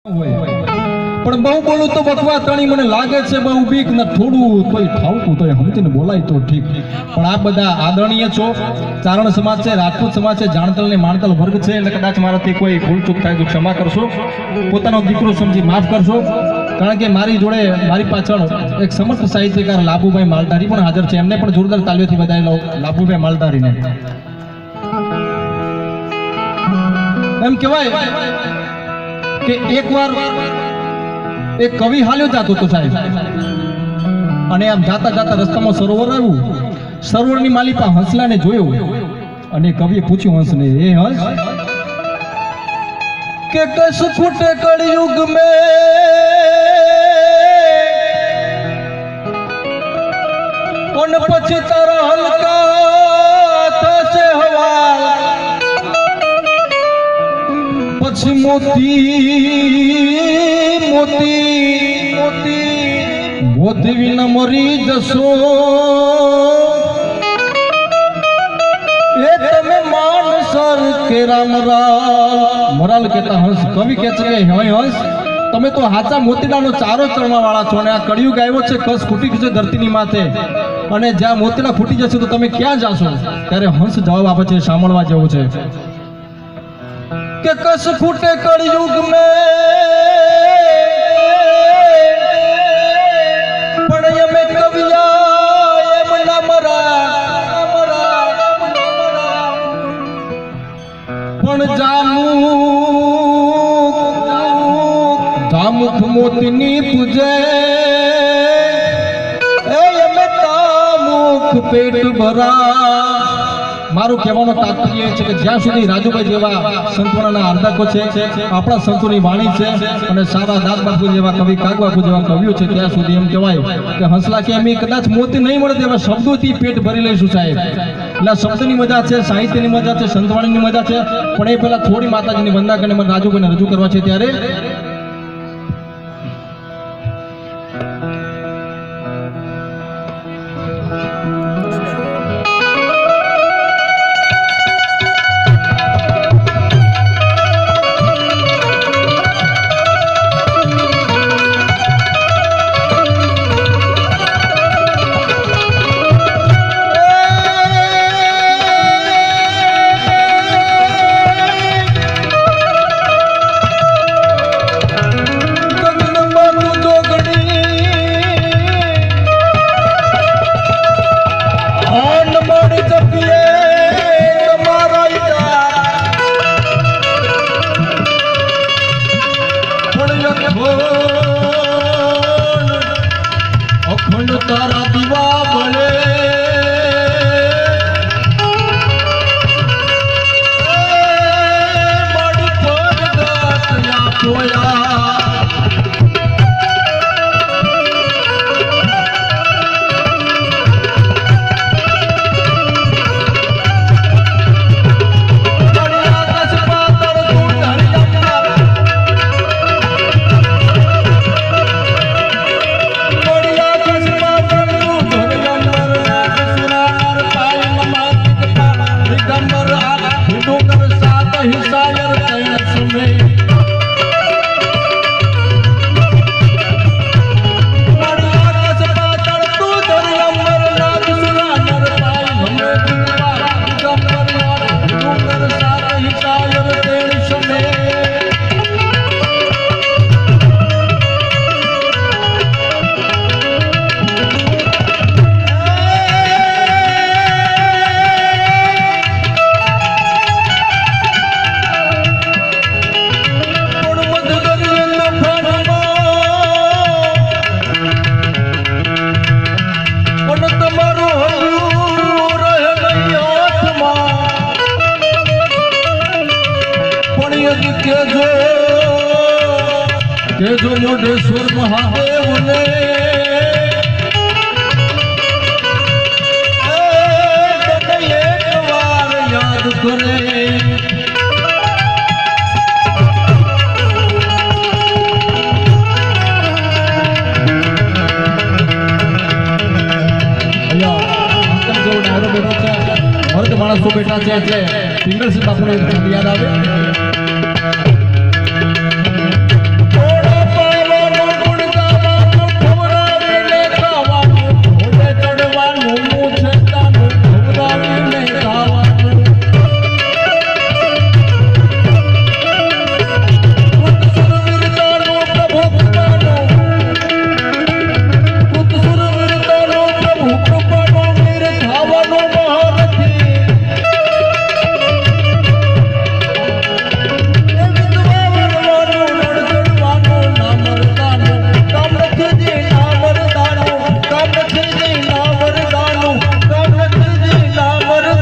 પણ બહુ બોલું તો બકવા તણી મને લાગે છે બહુ બીક ન થોડું તોય ઠાવતું તોય હમતીને બોલાય તો ઠીક. પણ આ બધા આદરણીય છો, ચારણ સમાજ છે, રાજપૂત સમાજ છે, જાણતલ ને માણતલ વર્ગ છે, એટલે કદાચ મારાથી કોઈ ભૂલ ચૂક થાય તો ક્ષમા કરશો, પોતાનો દીકરો સમજી માફ કરશો. કારણ કે મારી જોડે મારી પાછળ એક સમર્થ સાહિત્યકાર લાભુભાઈ માલધારી પણ હાજર છે, એમને પણ જોરદાર તાલીઓથી વધાયેલો લાભુભાઈ માલધારીને. એમ કહેવાય કે એકવાર એક કવિ હાલ્યો જતો હતો સાહેબ, અને આમ જાતા જાતા રસ્તામાં સરોવર આવ્યું. સરોવરની માલિપા હંસલાને જોયો અને કવિએ પૂછ્યું હંસને, એ હંસ કે કસ ફૂટે કળયુગ મે કોણ પછી તારા હલકા થશે હવા, પછી મોતી મોતી વિના મરી જશો, એ તમે માનસર કે રામ મરાલ કહેતા હંસ. કવિ કહે છે કે હવે હંસ તમે તો હાચા મોતીડાનો ચારો ચરવા વાળા છો, અને આ કળિયુગ આવ્યો છે, કસ ફૂટી ગયું છે ધરતીની માથે, અને જ્યાં મોતીડા ફૂટી જશે તો તમે ક્યાં જાશો? ત્યારે હંસ જવાબ આપે છે, સાંભળવા જેવું છે કે કસ ફૂટે કળયુગ મે પણ અમે કવિયા એમ ના મરા, પણ જામુખ મોતીની પૂજે એ અમે તામુખ પેટ ભરા. મારું કહેવાનો તાત્પર્ય છે કે જ્યાં સુધી રાજુભાઈ જેવા સંતોના આર્ધકો છે, આપણા સંતોની વાણી છે, અને સાવા દાદ બાપુ જેવા કવિ, કાગ બાપુ જેવા કવિઓ છે, ત્યાં સુધી એમ કહેવાય કે હંસલા કે અમે કદાચ મોતી નહીં મળે તેવા શબ્દોથી પેટ ભરી લઈશું સાહેબ. એટલે શબ્દની મજા છે, સાહિત્યની મજા છે, સંતવાણીની મજા છે, પણ એ પહેલા થોડી માતાજીની વંદના કરીને મને રાજુભાઈને રજૂ કરવા છે. ત્યારે તારા દીવા બળે મારી પરદાત્યા પોયા. કેજો મોઢેશ્વર મહાદેવને એક વાર યાદ કરે. મર્દ માણસો બેઠા છે એટલે પિંગલસિંહ બાપુને યાદ આવે.